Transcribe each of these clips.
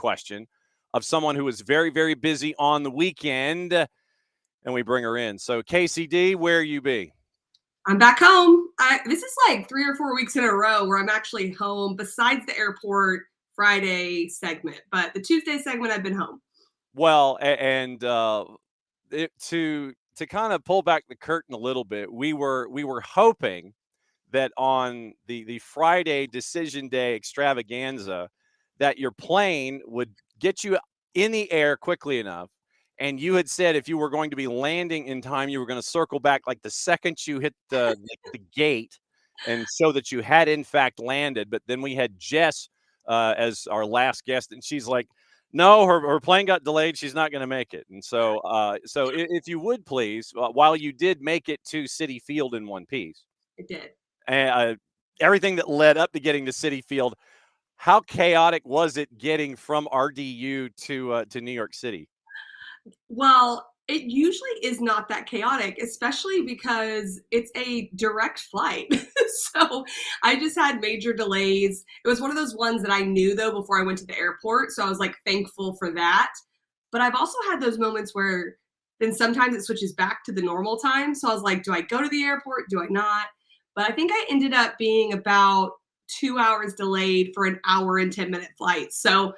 question of someone who was very, very busy on the weekend, and we bring her in. So, Kacey D, where you be? I'm back home. This is like 3 or 4 weeks in a row where I'm actually home besides the airport Friday segment. But the Tuesday segment, I've been home. Well, to kind of pull back the curtain a little bit, we were hoping that on the Friday decision day extravaganza that your plane would get you in the air quickly enough. And you had said if you were going to be landing in time, you were going to circle back like the second you hit the gate and show that you had in fact landed. But then we had Jess as our last guest, and she's like, no, her plane got delayed. She's not going to make it. And so if you would please, while you did make it to Citi Field in one piece. It did. Everything that led up to getting to Citi Field, how chaotic was it getting from RDU to New York City? Well, it usually is not that chaotic, especially because it's a direct flight. So I just had major delays. It was one of those ones that I knew, though, before I went to the airport. So I was like thankful for that. But I've also had those moments where then sometimes it switches back to the normal time. So I was like, do I go to the airport? Do I not? But I think I ended up being about 2 hours delayed for an hour and 10-minute flight. So,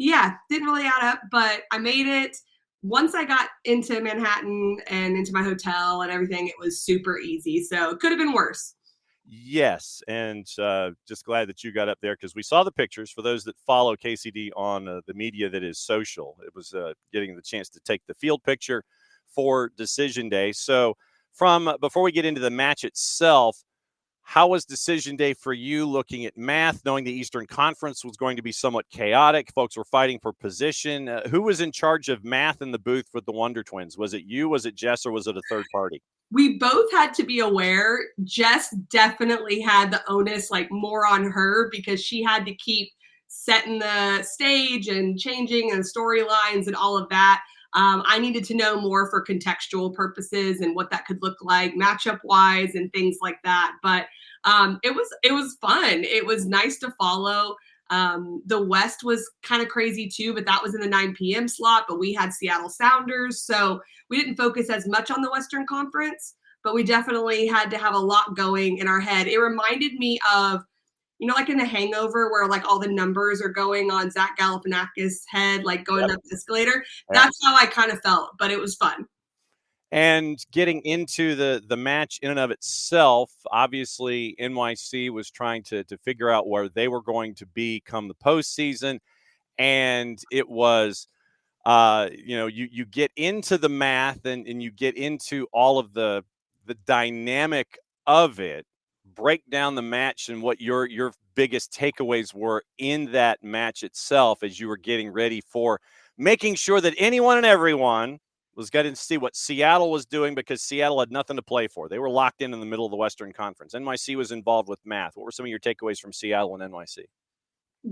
yeah, didn't really add up, but I made it. Once I got into Manhattan and into my hotel and everything, it was super easy. So it could have been worse. Yes, and just glad that you got up there because we saw the pictures. For those that follow KCD on the media that is social, it was getting the chance to take the field picture for Decision Day. So before we get into the match itself, how was Decision Day for you looking at math, knowing the Eastern Conference was going to be somewhat chaotic? Folks were fighting for position. Who was in charge of math in the booth with the Wonder Twins? Was it you, was it Jess, or was it a third party? We both had to be aware. Jess definitely had the onus, like more on her, because she had to keep setting the stage and changing and storylines and all of that. I needed to know more for contextual purposes and what that could look like matchup wise and things like that. But it was fun. It was nice to follow. The West was kind of crazy too, but that was in the 9 p.m. slot, but we had Seattle Sounders. So we didn't focus as much on the Western Conference, but we definitely had to have a lot going in our head. It reminded me of, like in The Hangover where like all the numbers are going on Zach Galifianakis' head, like going up the escalator. Yep. That's how I kind of felt, but it was fun. And getting into the match in and of itself, obviously NYC was trying to figure out where they were going to be come the postseason. And it was, you get into the math and you get into all of the dynamic of it, break down the match and what your biggest takeaways were in that match itself as you were getting ready for making sure that anyone and everyone was getting to see what Seattle was doing, because Seattle had nothing to play for. They were locked in the middle of the Western Conference. NYC was involved with math. What were some of your takeaways from Seattle and NYC?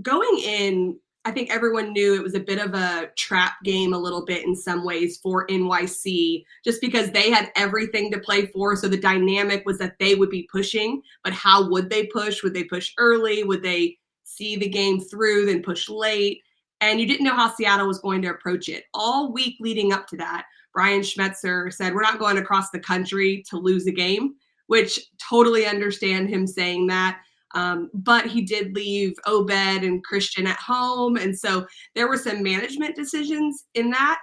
Going in, I think everyone knew it was a bit of a trap game a little bit in some ways for NYC, just because they had everything to play for. So the dynamic was that they would be pushing, but how would they push? Would they push early? Would they see the game through, then push late? And you didn't know how Seattle was going to approach it. All week leading up to that, Brian Schmetzer said, we're not going across the country to lose a game, which totally understand him saying that. But he did leave Obed and Christian at home. And so there were some management decisions in that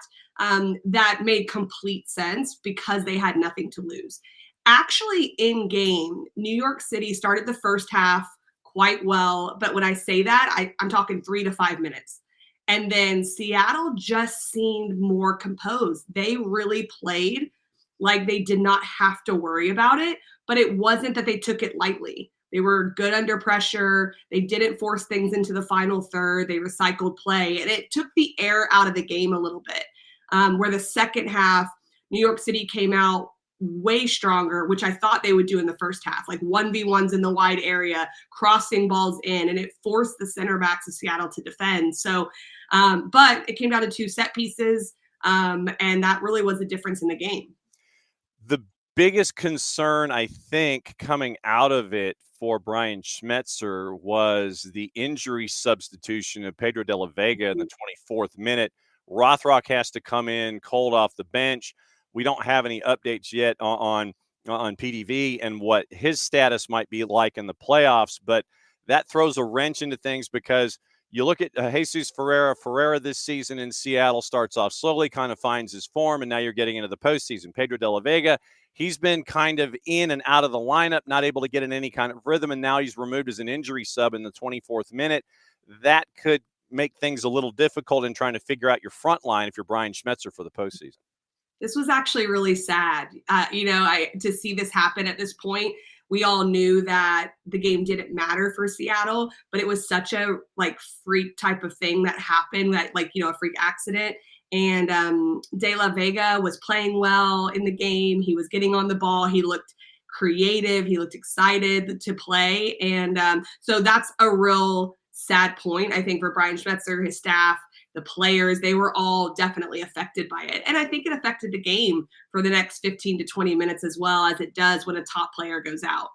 that made complete sense because they had nothing to lose. Actually, in game, New York City started the first half quite well. But when I say that, I'm talking 3 to 5 minutes. And then Seattle just seemed more composed. They really played like they did not have to worry about it, but it wasn't that they took it lightly. They were good under pressure. They didn't force things into the final third. They recycled play, and it took the air out of the game a little bit. Where the second half, New York City came out way stronger, which I thought they would do in the first half, like 1v1s in the wide area, crossing balls in, and it forced the center backs of Seattle to defend. So, but it came down to 2 set pieces, and that really was the difference in the game. The biggest concern, I think, coming out of it for Brian Schmetzer was the injury substitution of Pedro de la Vega in the 24th minute. Rothrock has to come in cold off the bench. We don't have any updates yet on PDV and what his status might be like in the playoffs, but that throws a wrench into things because you look at Jesus Ferreira. Ferreira this season in Seattle starts off slowly, kind of finds his form, and now you're getting into the postseason. Pedro de la Vega, he's been kind of in and out of the lineup, not able to get in any kind of rhythm, and now he's removed as an injury sub in the 24th minute. That could make things a little difficult in trying to figure out your front line if you're Brian Schmetzer for the postseason. This was actually really sad. To see this happen at this point, we all knew that the game didn't matter for Seattle, but it was such a freak type of thing that happened, that a freak accident. And De La Vega was playing well in the game. He was getting on the ball. He looked creative. He looked excited to play. And so that's a real sad point, I think, for Brian Schmetzer, his staff, the players. They were all definitely affected by it. And I think it affected the game for the next 15 to 20 minutes as well, as it does when a top player goes out.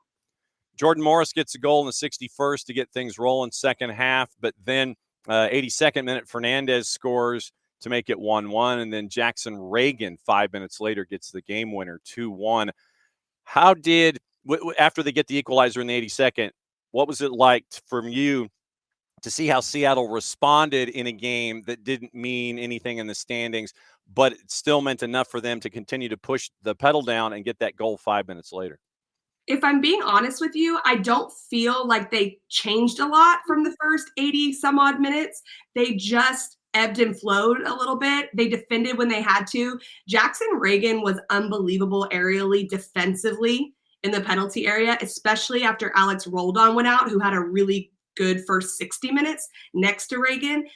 Jordan Morris gets a goal in the 61st to get things rolling second half, but then 82nd minute, Fernandez scores to make it 1-1, and then Jackson Reagan 5 minutes later gets the game winner 2-1. How did, after they get the equalizer in the 82nd, what was it like from you to see how Seattle responded in a game that didn't mean anything in the standings, but it still meant enough for them to continue to push the pedal down and get that goal 5 minutes later? If I'm being honest with you, I don't feel like they changed a lot from the first 80 some odd minutes. They just ebbed and flowed a little bit. They defended when they had to. Jackson Reagan was unbelievable aerially, defensively in the penalty area, especially after Alex Roldan went out, who had a really good first 60 minutes next to Reagan.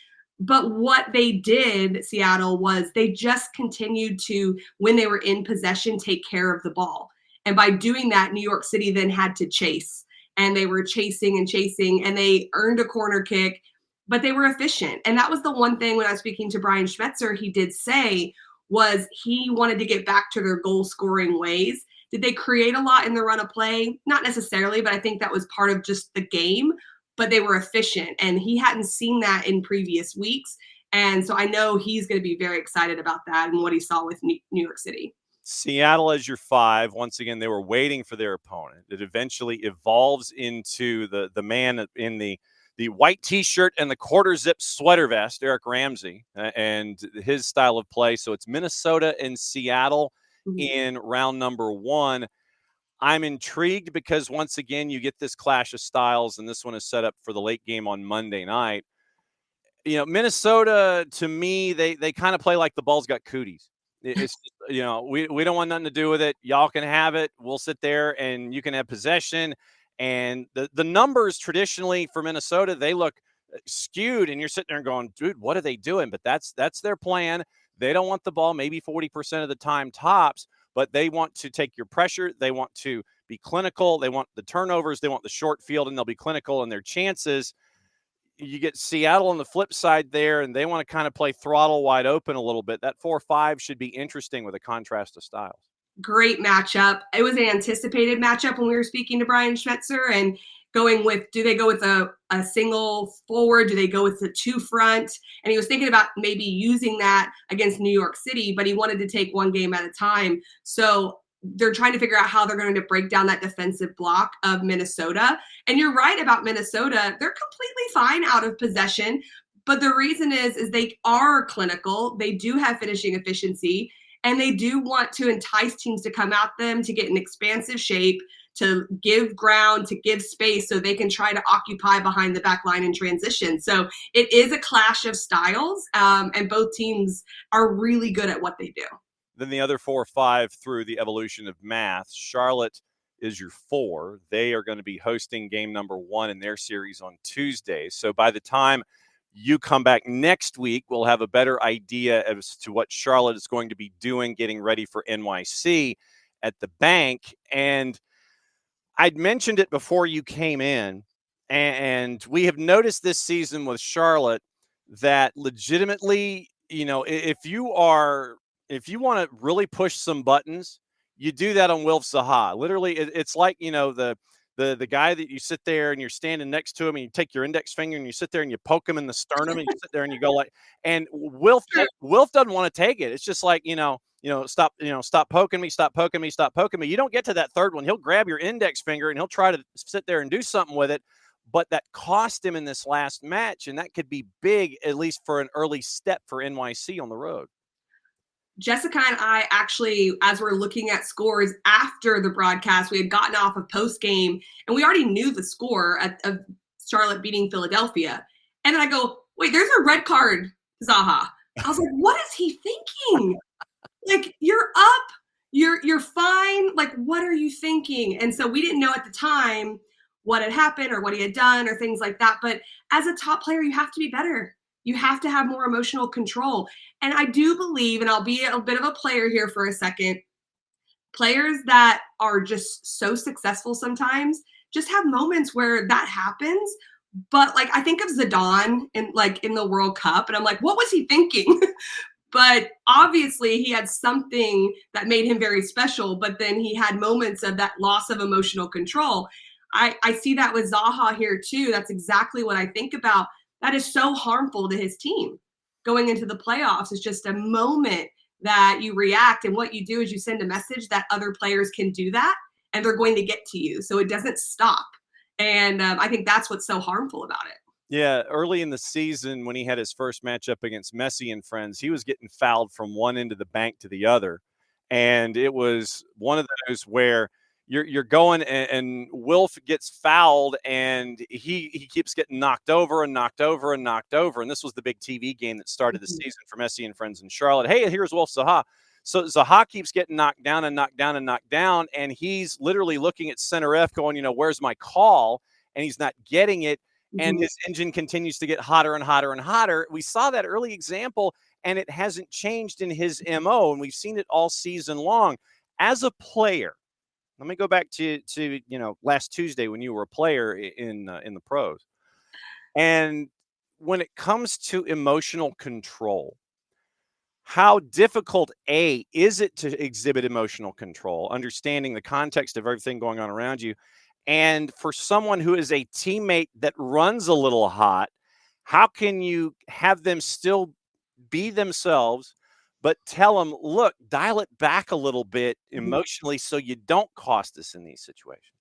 But what they did, Seattle, was they just continued to, when they were in possession, take care of the ball. And by doing that, New York City then had to chase. And they were chasing, and they earned a corner kick, but they were efficient. And that was the one thing when I was speaking to Brian Schmetzer, he did say was he wanted to get back to their goal-scoring ways. Did they create a lot in the run of play? Not necessarily, but I think that was part of just the game. But they were efficient, and he hadn't seen that in previous weeks. And so I know he's going to be very excited about that and what he saw with New York City. Seattle as your 5. Once again, they were waiting for their opponent. It eventually evolves into the man in the white T-shirt and the quarter zip sweater vest, Eric Ramsey, and his style of play. So it's Minnesota and Seattle in round number 1. I'm intrigued because, once again, you get this clash of styles, and this one is set up for the late game on Monday night. Minnesota, to me, they kind of play like the ball's got cooties. It's we don't want nothing to do with it. Y'all can have it. We'll sit there, and you can have possession. And the numbers traditionally for Minnesota, they look skewed, and you're sitting there and going, dude, what are they doing? But that's their plan. They don't want the ball maybe 40% of the time tops, but they want to take your pressure. They want to be clinical. They want the turnovers. They want the short field, and they'll be clinical in their chances. You get Seattle on the flip side there, and they want to kind of play throttle wide open a little bit. That 4-5 should be interesting with a contrast of styles. Great matchup. It was an anticipated matchup when we were speaking to Brian Schmetzer, and going with, do they go with a single forward? Do they go with the 2 front? And he was thinking about maybe using that against New York City, but he wanted to take one game at a time. So they're trying to figure out how they're going to break down that defensive block of Minnesota. And you're right about Minnesota. They're completely fine out of possession. But the reason is they are clinical. They do have finishing efficiency, and they do want to entice teams to come at them, to get an expansive shape, to give ground, to give space so they can try to occupy behind the back line in transition. So it is a clash of styles, and both teams are really good at what they do. Then the other 4-5 through the evolution of math. Charlotte is your 4. They are going to be hosting game number 1 in their series on Tuesday. So by the time you come back next week, we'll have a better idea as to what Charlotte is going to be doing, getting ready for NYC at the bank. And I'd mentioned it before you came in, and we have noticed this season with Charlotte that legitimately, if you want to really push some buttons, You do that on Wilf Zaha. Literally, it's like, the guy that you sit there and you're standing next to him and you take your index finger and you sit there and you poke him in the sternum and you sit there and you go like, and Wilf doesn't want to take it. It's just like, stop poking me, stop poking me, stop poking me. You don't get to that third one. He'll grab your index finger and he'll try to sit there and do something with it. But that cost him in this last match, and that could be big, at least for an early step for NYC on the road. Jessica and I actually, as we're looking at scores after the broadcast, we had gotten off of post game and we already knew the score of Charlotte beating Philadelphia. And then I go, wait, there's a red card, Zaha. I was like, what is he thinking? Like, you're up, you're fine. Like, what are you thinking? And so we didn't know at the time what had happened or what he had done or things like that. But as a top player, you have to be better. You have to have more emotional control. And I do believe, and I'll be a bit of a player here for a second, players that are just so successful sometimes just have moments where that happens. But like, I think of Zidane in the World Cup, and I'm like, what was he thinking? But obviously he had something that made him very special, but then he had moments of that loss of emotional control. I see that with Zaha here too. That's exactly what I think about. That is so harmful to his team. Going into the playoffs is just a moment that you react, and what you do is you send a message that other players can do that, and they're going to get to you. So it doesn't stop. And I think that's what's so harmful about it. Yeah, early in the season when he had his first matchup against Messi and friends, he was getting fouled from one end of the bank to the other. And it was one of those where you're going and Wilf gets fouled and he keeps getting knocked over and knocked over and knocked over. And this was the big TV game that started the season for Messi and friends in Charlotte. Hey, here's Wilf Zaha. So Zaha keeps getting knocked down and knocked down and knocked down. And he's literally looking at center F going, where's my call? And he's not getting it. And his engine continues to get hotter and hotter and hotter. We saw that early example, and it hasn't changed in his MO. And we've seen it all season long. As a player, let me go back to last Tuesday when you were a player in the pros. And when it comes to emotional control, how difficult, is it to exhibit emotional control, understanding the context of everything going on around you? And for someone who is a teammate that runs a little hot, how can you have them still be themselves, but tell them, look, dial it back a little bit emotionally so you don't cost us in these situations?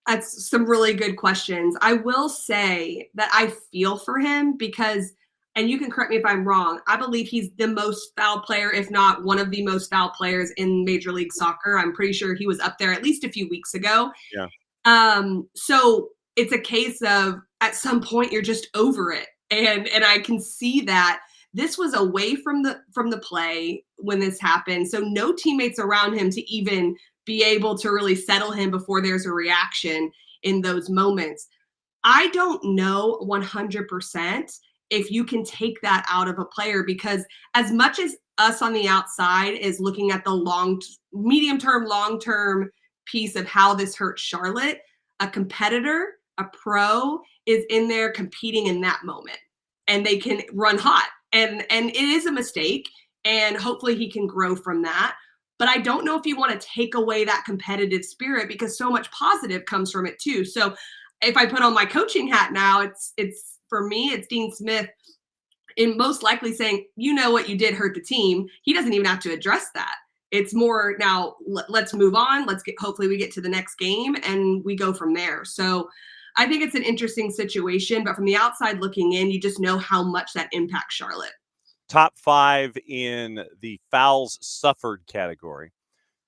That's some really good questions. I will say that I feel for him because, and you can correct me if I'm wrong, I believe he's the most foul player, if not one of the most foul players in Major League Soccer. I'm pretty sure he was up there at least a few weeks ago. Yeah. So it's a case of at some point you're just over it. And I can see that this was away from the play when this happened. So no teammates around him to even be able to really settle him before there's a reaction in those moments. I don't know 100% if you can take that out of a player, because as much as us on the outside is looking at the medium-term, long-term piece of how this hurts Charlotte, a competitor, a pro is in there competing in that moment, and they can run hot. And it is a mistake, and hopefully he can grow from that. But I don't know if you want to take away that competitive spirit, because so much positive comes from it too. So if I put on my coaching hat now, it's for me, it's Dean Smith in most likely saying, what you did hurt the team. He doesn't even have to address that. It's more now, let's move on. Hopefully we get to the next game and we go from there. So I think it's an interesting situation, but from the outside looking in, you just know how much that impacts Charlotte. Top 5 in the fouls suffered category.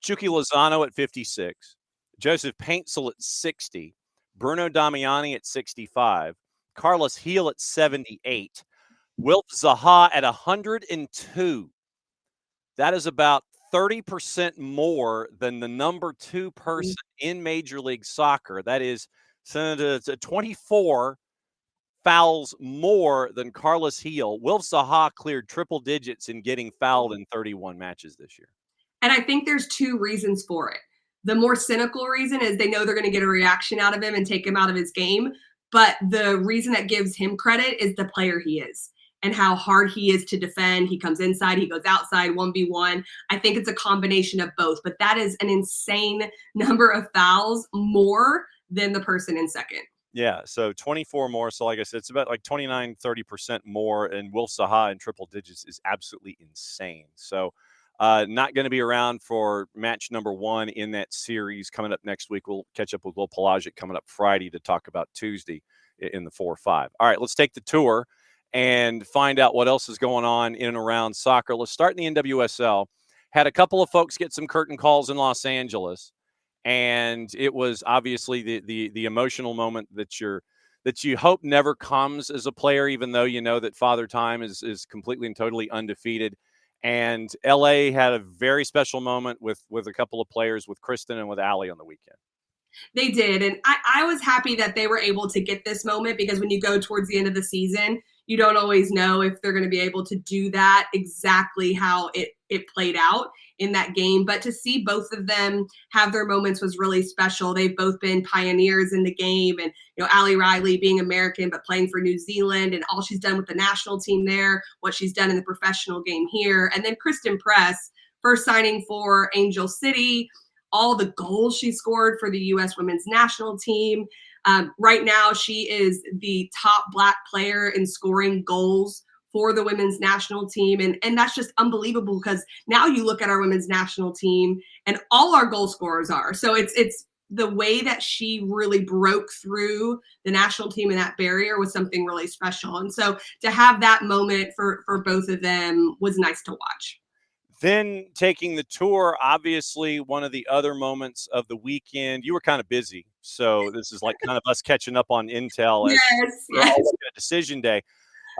Chucky Lozano at 56, Joseph Paintsil at 60, Bruno Damiani at 65, Carlos Heel at 78, Wilf Zaha at 102. That is about 30% more than the number 2 person in Major League Soccer. That is 24 fouls more than Carlos Heel. Wilf Zaha cleared triple digits in getting fouled in 31 matches this year. And I think there's 2 reasons for it. The more cynical reason is they know they're going to get a reaction out of him and take him out of his game. But the reason that gives him credit is the player he is. and how hard he is to defend. He comes inside, he goes outside, 1v1. I think it's a combination of both, but that is an insane number of fouls, more than the person in second. Yeah, so 24 more. So like I said, it's about like 29, 30% more. And Wilf Zaha in triple digits is absolutely insane. So not going to be around for match number 1 in that series coming up next week. We'll catch up with Will Pelagic coming up Friday to talk about Tuesday in the 4-5. All right, let's take the tour and find out what else is going on in and around soccer. Let's start in the NWSL. Had a couple of folks get some curtain calls in Los Angeles. And it was obviously the emotional moment that you hope never comes as a player, even though you know that Father Time is completely and totally undefeated. And LA had a very special moment with a couple of players, with Kristen and with Allie on the weekend. They did. And I was happy that they were able to get this moment, because when you go towards the end of the season, you don't always know if they're going to be able to do that exactly how it played out in that game. But to see both of them have their moments was really special. They've both been pioneers in the game. And, Allie Riley being American, but playing for New Zealand, and all she's done with the national team there, what she's done in the professional game here. And then Kristen Press, first signing for Angel City, all the goals she scored for the U.S. women's national team. Right now, she is the top Black player in scoring goals for the women's national team. And that's just unbelievable, because now you look at our women's national team and all our goal scorers are. So it's the way that she really broke through the national team and that barrier was something really special. And so to have that moment for both of them was nice to watch. Then taking the tour, obviously one of the other moments of the weekend, you were kind of busy. So this is like kind of us catching up on intel. Yes. Decision day.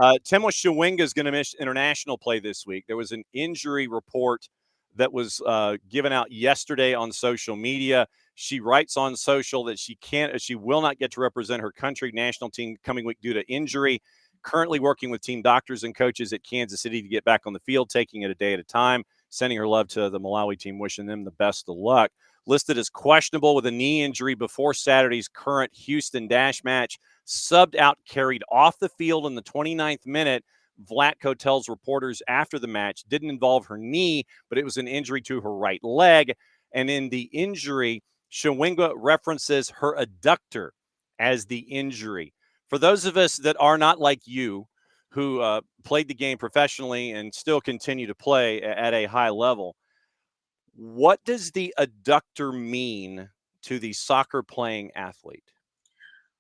Temwa Shawinga is going to miss international play this week. There was an injury report that was given out yesterday on social media. She writes on social that she will not get to represent her country national team coming week due to injury. Currently working with team doctors and coaches at Kansas City to get back on the field, taking it a day at a time, sending her love to the Malawi team, wishing them the best of luck. Listed as questionable with a knee injury before Saturday's current Houston Dash match. Subbed out, carried off the field in the 29th minute. Vlatko tells reporters after the match, didn't involve her knee, but it was an injury to her right leg. And in the injury, Shawinga references her adductor as the injury. For those of us that are not like you, who played the game professionally and still continue to play at a high level, what does the adductor mean to the soccer playing athlete?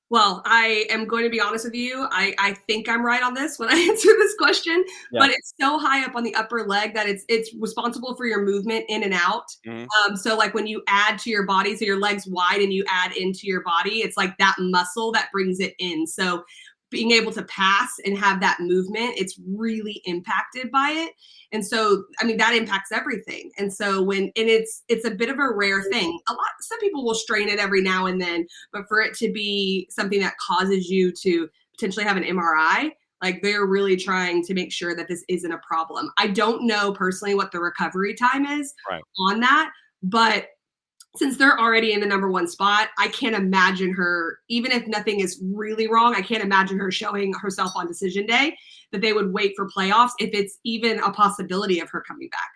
Well, I am going to be honest with you. I think I'm right on this when I answer this question, but it's so high up on the upper leg that it's responsible for your movement in and out. Mm-hmm. So like when you add to your body, so your leg's wide and you add into your body, it's like that muscle that brings it in. So being able to pass and have that movement, it's really impacted by it. And so, I mean, that impacts everything. And so it's a bit of a rare thing. Some people will strain it every now and then, but for it to be something that causes you to potentially have an MRI, like they're really trying to make sure that this isn't a problem. I don't know personally what the recovery time is on that, but since they're already in the number 1 spot, I can't imagine her, even if nothing is really wrong, I can't imagine her showing herself on decision day, that they would wait for playoffs if it's even a possibility of her coming back.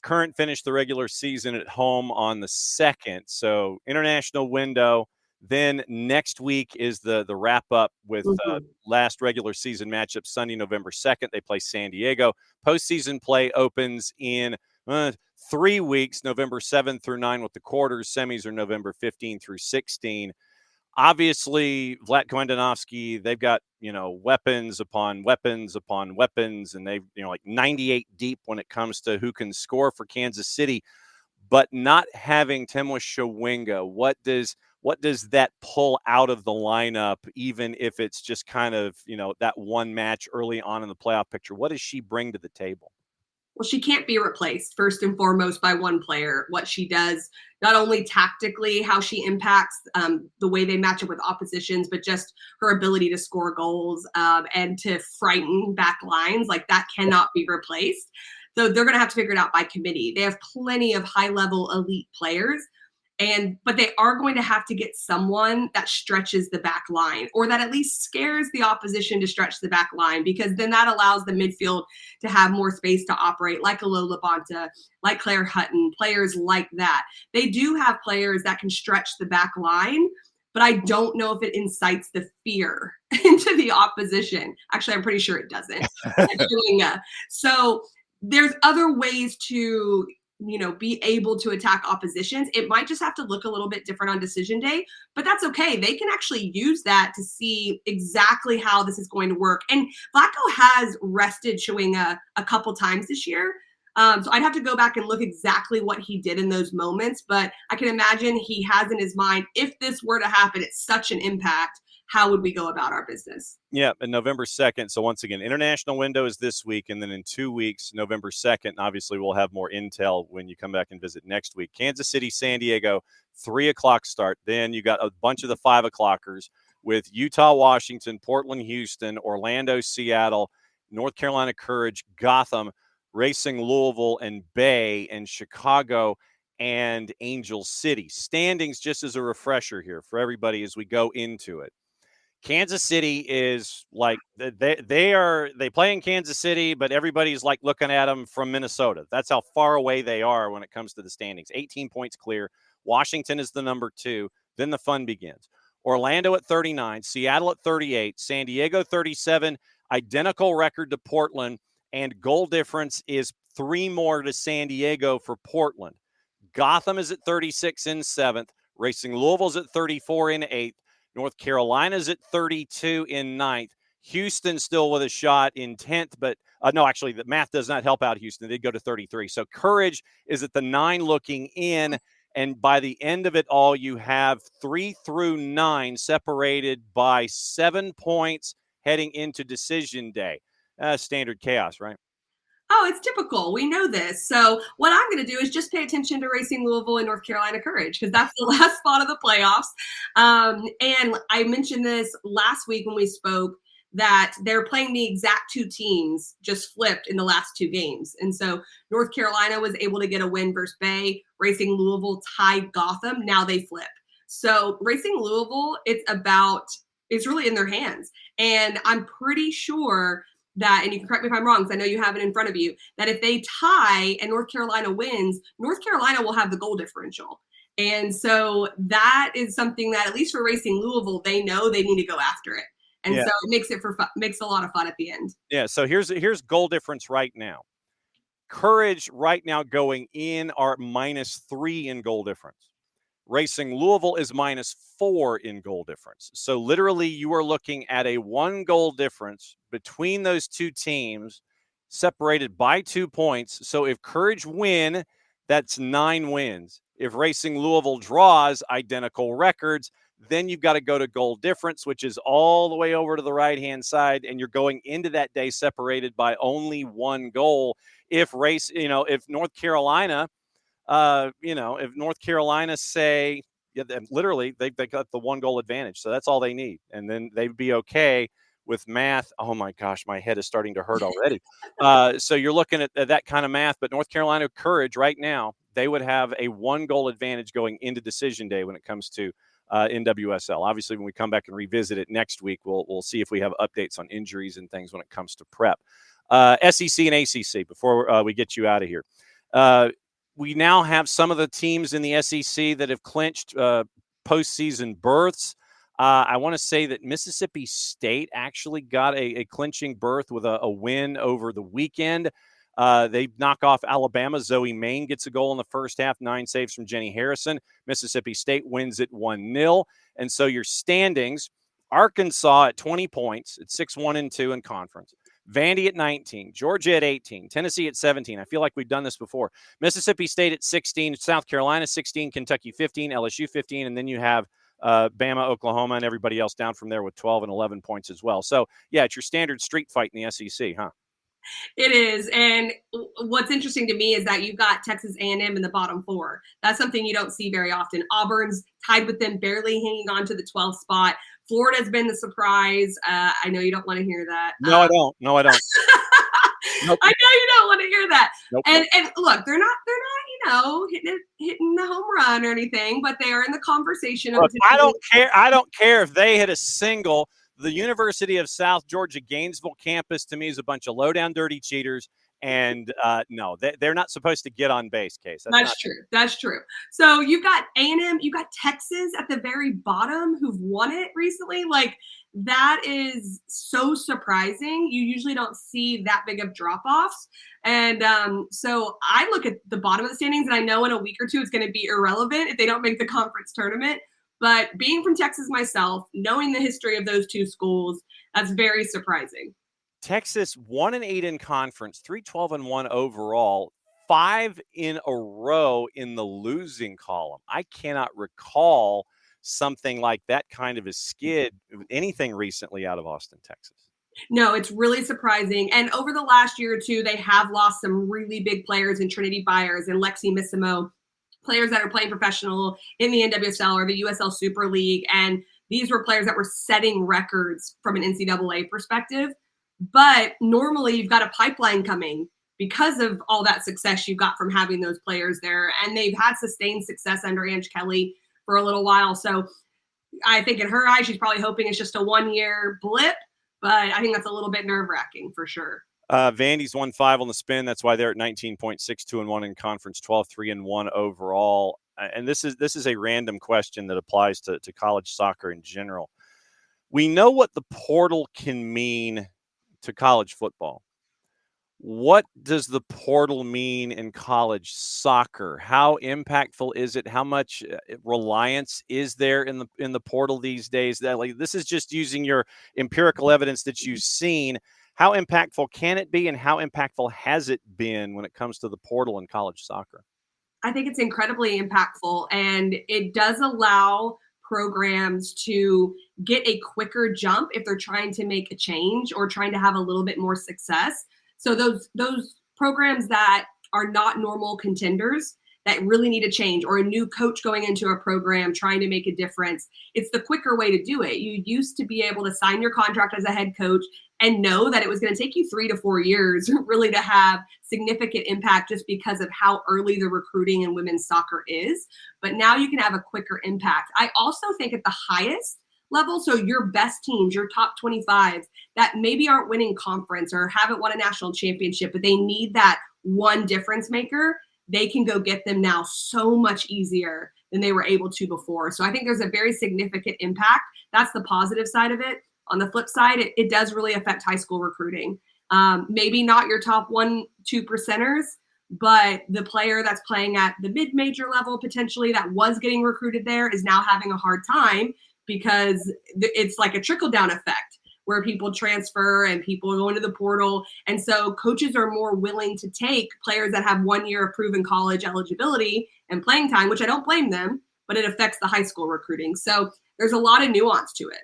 Current finished the regular season at home on the 2nd. So international window. Then next week is the wrap up with last regular season matchup Sunday, November 2nd. They play San Diego. Postseason play opens in 3 weeks, November 7th through 9 with the quarters. Semis are November 15 through 16. Obviously, Vlatko Andonovski, they've got, weapons upon weapons upon weapons, and they've, like 98 deep when it comes to who can score for Kansas City. But not having Temwa Shawinga, what does that pull out of the lineup, even if it's just kind of, that one match early on in the playoff picture? What does she bring to the table? Well, she can't be replaced first and foremost by one player. What she does, not only tactically, how she impacts the way they match up with oppositions, but just her ability to score goals and to frighten back lines, like that cannot be replaced. So they're going to have to figure it out by committee. They have plenty of high-level elite players. But they are going to have to get someone that stretches the back line, or that at least scares the opposition to stretch the back line, because then that allows the midfield to have more space to operate, like a Lola Bonta, like Claire Hutton, players like that. They do have players that can stretch the back line, but I don't know if it incites the fear into the opposition. Actually, I'm pretty sure it doesn't. So there's other ways to be able to attack oppositions. It might just have to look a little bit different on decision day, but that's okay. They can actually use that to see exactly how this is going to work. And Vlatko has rested Chewinga a couple times this year. So I'd have to go back and look exactly what he did in those moments, but I can imagine he has in his mind, if this were to happen, it's such an impact. How would we go about our business? Yeah, and November 2nd. So once again, international window is this week. And then in 2 weeks, November 2nd, obviously we'll have more intel when you come back and visit next week. Kansas City, San Diego, 3 o'clock start. Then you got a bunch of the 5 o'clockers with Utah, Washington, Portland, Houston, Orlando, Seattle, North Carolina Courage, Gotham, Racing Louisville, and Bay, and Chicago and Angel City. Standings, just as a refresher here for everybody as we go into it. Kansas City is like they play in Kansas City, but everybody's like looking at them from Minnesota. That's how far away they are when it comes to the standings. 18 points clear. Washington is the number 2. Then the fun begins. Orlando at 39, Seattle at 38, San Diego 37, identical record to Portland, and goal difference is 3 more to San Diego for Portland. Gotham is at 36 in 7th. Racing Louisville's at 34 in 8th. North Carolina's at 32 in 9th. Houston still with a shot in 10th, but no, actually, the math does not help out Houston. They go to 33. So Courage is at the 9 looking in, and by the end of it all, you have 3 through 9 separated by 7 points heading into decision day. Standard chaos, right? Oh, it's typical. We know this. So what I'm going to do is just pay attention to Racing Louisville and North Carolina Courage, because that's the last spot of the playoffs. And I mentioned this last week when we spoke, that they're playing the exact 2 teams just flipped in the last 2 games. And so North Carolina was able to get a win versus Bay. Racing Louisville tied Gotham. Now they flip. So Racing Louisville, it's really in their hands. And I'm pretty sure that, and you can correct me if I'm wrong, because I know you have it in front of you, that if they tie and North Carolina wins, North Carolina will have the goal differential. And so that is something that, at least for Racing Louisville, they know they need to go after it. And so it makes a lot of fun at the end. Yeah, so here's goal difference right now. Courage right now going in are -3 in goal difference. Racing Louisville is -4 in goal difference. So literally you are looking at a 1 goal difference between those 2 teams, separated by 2 points. So if Courage win, that's 9 wins. If Racing Louisville draws, identical records, then you've got to go to goal difference, which is all the way over to the right-hand side, and you're going into that day separated by only 1 goal. If North Carolina if North Carolina say, literally, they've got the 1 goal advantage. So that's all they need. And then they'd be okay with math. Oh my gosh, my head is starting to hurt already. So you're looking at that kind of math, but North Carolina Courage right now, they would have a 1 goal advantage going into decision day when it comes to NWSL. Obviously, when we come back and revisit it next week, we'll see if we have updates on injuries and things when it comes to prep. SEC and ACC, before we get you out of here. We now have some of the teams in the SEC that have clinched postseason berths. I want to say that Mississippi State actually got a clinching berth with a win over the weekend. They knock off Alabama. Zoe Main gets a goal in the first half, 9 saves from Jenny Harrison. Mississippi State wins it 1-0. And so your standings, Arkansas at 20 points, at 6-1-2 in conference. Vandy at 19, Georgia at 18, Tennessee at 17. I feel like we've done this before. Mississippi State at 16, South Carolina 16, Kentucky 15, LSU 15, and then you have Bama, Oklahoma, and everybody else down from there with 12 and 11 points as well. So, yeah, it's your standard street fight in the SEC, huh? It is. And what's interesting to me is that you've got Texas A&M in the bottom 4. That's something you don't see very often. Auburn's tied with them, barely hanging on to the 12th spot. Florida's been the surprise. I know you don't want to hear that. No, I don't. Nope. I know you don't want to hear that. Nope. And look, they're not, hitting the home run or anything, but they are in the conversation. Look, I don't care. I don't care if they hit a single. The University of South Georgia Gainesville campus to me is a bunch of low down dirty cheaters. And no, they're not supposed to get on base, Case. That's true. That's true. So you've got A&M, you've got Texas at the very bottom who've won it recently. Like, that is so surprising. You usually don't see that big of drop-offs. And so I look at the bottom of the standings, and I know in a week or two it's going to be irrelevant if they don't make the conference tournament. But being from Texas myself, knowing the history of those two schools, that's very surprising. Texas 1-8 in conference, 3-12-1 overall, 5 in a row in the losing column. I cannot recall something like that kind of a skid, anything recently out of Austin, Texas. No, it's really surprising. And over the last year or two, they have lost some really big players in Trinity Byers and Lexi Missimo, players that are playing professional in the NWSL or the USL Super League. And these were players that were setting records from an NCAA perspective. But normally you've got a pipeline coming because of all that success you got from having those players there. And they've had sustained success under Ange Kelly for a little while. So I think in her eyes, she's probably hoping it's just a 1-year blip. But I think that's a little bit nerve-wracking for sure. Vandy's 1-5 on the spin. That's why they're at 19.62-1 in conference, 12-3-1 overall. And this is a random question that applies to college soccer in general. We know what the portal can mean to college football. What does the portal mean in college soccer? How impactful is it? How much reliance is there in the portal these days? That, like, this is just using your empirical evidence that you've seen. How impactful can it be, and how impactful has it been when it comes to the portal in college soccer? I think it's incredibly impactful, and it does allow programs to get a quicker jump if they're trying to make a change or trying to have a little bit more success. So those programs that are not normal contenders that really need a change, or a new coach going into a program trying to make a difference, it's the quicker way to do it. You used to be able to sign your contract as a head coach and know that it was going to take you 3 to 4 years really to have significant impact just because of how early the recruiting in women's soccer is. But now you can have a quicker impact. I also think at the highest level, so your best teams, your top 25s that maybe aren't winning conference or haven't won a national championship, but they need that one difference maker, they can go get them now so much easier than they were able to before. So I think there's a very significant impact. That's the positive side of it. On the flip side, it does really affect high school recruiting. Maybe not your top 1-2 percenters, but the player that's playing at the mid-major level potentially that was getting recruited there is now having a hard time because it's like a trickle-down effect where people transfer and people go into the portal. And so coaches are more willing to take players that have 1 year of proven college eligibility and playing time, which I don't blame them, but it affects the high school recruiting. So there's a lot of nuance to it.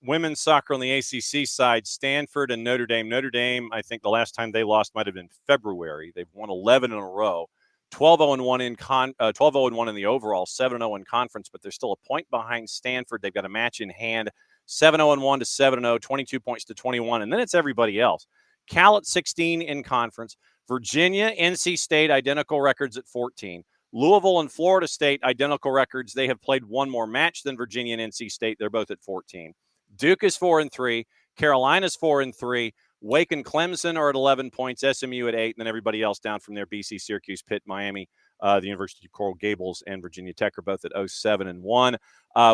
Women's soccer on the ACC side, Stanford and Notre Dame. Notre Dame, I think the last time they lost might have been February. They've won 11 in a row. 12-0-1 in the overall, 7-0 in conference, but they're still a point behind Stanford. They've got a match in hand, 7-0-1 to 7-0, 22 points to 21, and then it's everybody else. Cal at 16 in conference. Virginia, NC State, identical records at 14. Louisville and Florida State, identical records. They have played one more match than Virginia and NC State. They're both at 14. Duke is 4-3. Carolina's 4-3. Wake and Clemson are at 11 points. SMU at 8, and then everybody else down from there: BC, Syracuse, Pitt, Miami, the University of Coral Gables, and Virginia Tech are both at 7-1.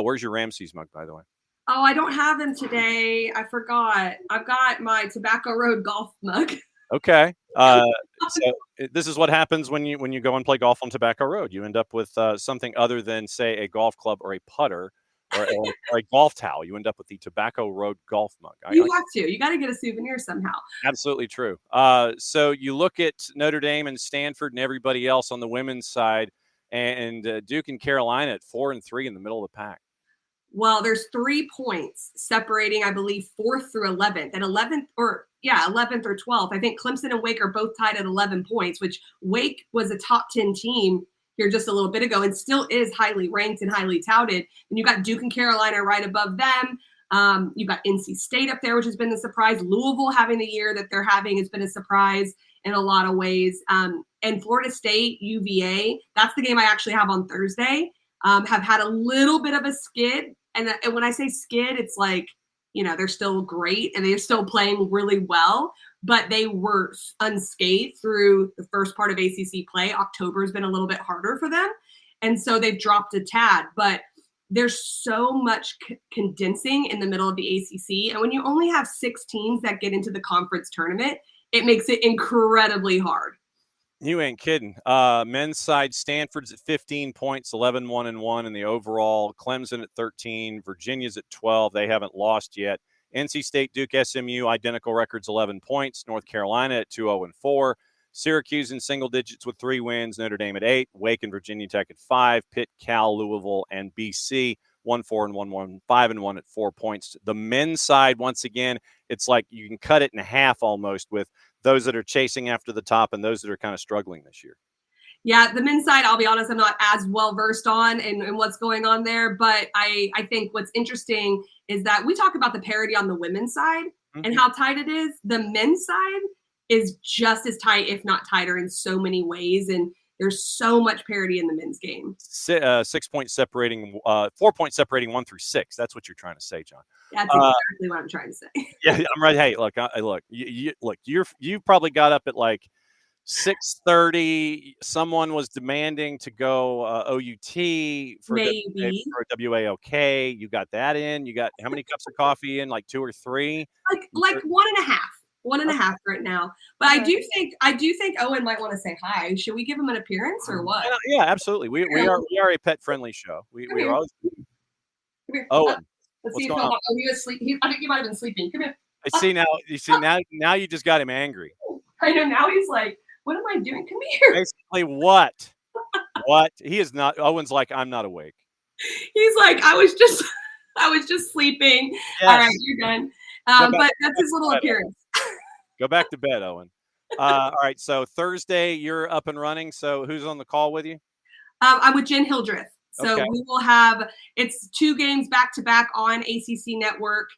Where's your Ramses mug, by the way? Oh, I don't have him today. I forgot. I've got my Tobacco Road golf mug. Okay. So this is what happens when you go and play golf on Tobacco Road. You end up with something other than, say, a golf club or a putter or a golf towel. You end up with the Tobacco Road golf mug. You have to. You got to get a souvenir somehow. Absolutely true. So you look at Notre Dame and Stanford and everybody else on the women's side, and Duke and Carolina at 4-3 in the middle of the pack. Well, there's 3 points separating, I believe, 4th through 11th. And 11th or 12th. I think Clemson and Wake are both tied at 11 points, which Wake was a top 10 team here just a little bit ago and still is highly ranked and highly touted. And you got Duke and Carolina right above them. You've got NC State up there, which has been a surprise. Louisville having the year that they're having has been a surprise in a lot of ways. And Florida State, UVA, that's the game I actually have on Thursday, have had a little bit of a skid. And when I say skid, it's like, they're still great and they're still playing really well, but they were unscathed through the first part of ACC play. October has been a little bit harder for them. And so they've dropped a tad, but there's so much condensing in the middle of the ACC. And when you only have 6 teams that get into the conference tournament, it makes it incredibly hard. You ain't kidding. Men's side, Stanford's at 15 points, 11-1-1 in the overall. Clemson at 13. Virginia's at 12. They haven't lost yet. NC State, Duke, SMU, identical records, 11 points. North Carolina at 2-0-4. Syracuse in single digits with 3 wins. Notre Dame at 8. Wake and Virginia Tech at 5. Pitt, Cal, Louisville, and BC 1-4-1, 5-1 at 4 points. The men's side, once again, it's like you can cut it in half almost with those that are chasing after the top and those that are kind of struggling this year. Yeah, the men's side, I'll be honest, I'm not as well versed on and what's going on there. But I think what's interesting is that we talk about the parity on the women's side and how tight it is. The men's side is just as tight, if not tighter, in so many ways. And there's so much parity in the men's game. 6 points separating, 4 points separating 1 through 6. That's what you're trying to say, John. That's exactly what I'm trying to say. Yeah, I'm right. Hey, look, you probably got up at like 6:30. Someone was demanding to go OUT for WAOK. You got that in. You got how many cups of coffee in? Like 2 or 3? Like 1.5. 1.5 right now. But I do think Owen might want to say hi. Should we give him an appearance or what? Yeah, absolutely. We are a pet friendly show. We are always. Come here. Owen, let's see if he'll. Oh, he was sleeping. I think he might have been sleeping. Come here. I see now. You see now you just got him angry. I know. Now he's like, what am I doing? Come here. Basically, what? What? He is not. Owen's like, I'm not awake. He's like, I was just sleeping. Yes. All right, you're done. But that's his little appearance. Go back to bed, Owen. All right, so Thursday you're up and running. So who's on the call with you? I'm with Jen Hildreth. So we will have, it's 2 games back-to-back on ACC Network.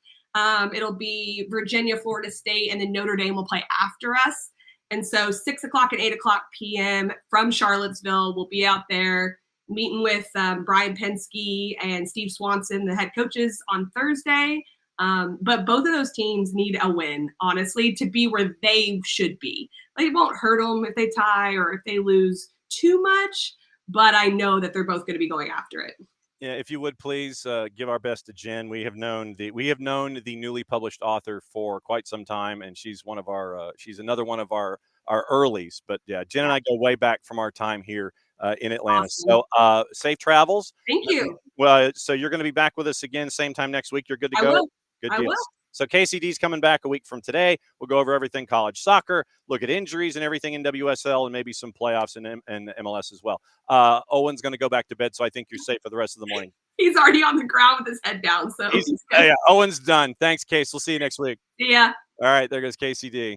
It'll be Virginia, Florida State, and then Notre Dame will play after us. And so 6 o'clock and 8 o'clock p.m. from Charlottesville, we'll be out there meeting with Brian Penske and Steve Swanson, the head coaches, on Thursday. But both of those teams need a win, honestly, to be where they should be. Like, it won't hurt them if they tie or if they lose too much, but I know that they're both going to be going after it. Yeah, if you would please give our best to Jen. We have known the newly published author for quite some time, and she's one of our she's another one of our earlies. But yeah, Jen and I go way back from our time here in Atlanta. Awesome. So safe travels. Thank you. Well, so you're going to be back with us again same time next week. You're good to go. I will. Good deal. So KCD's coming back a week from today. We'll go over everything college soccer, look at injuries and everything in NWSL, and maybe some playoffs and MLS as well. Owen's going to go back to bed, so I think you're safe for the rest of the morning. He's already on the ground with his head down. So yeah, Owen's done. Thanks, Case. We'll see you next week. See ya. All right, there goes KCD.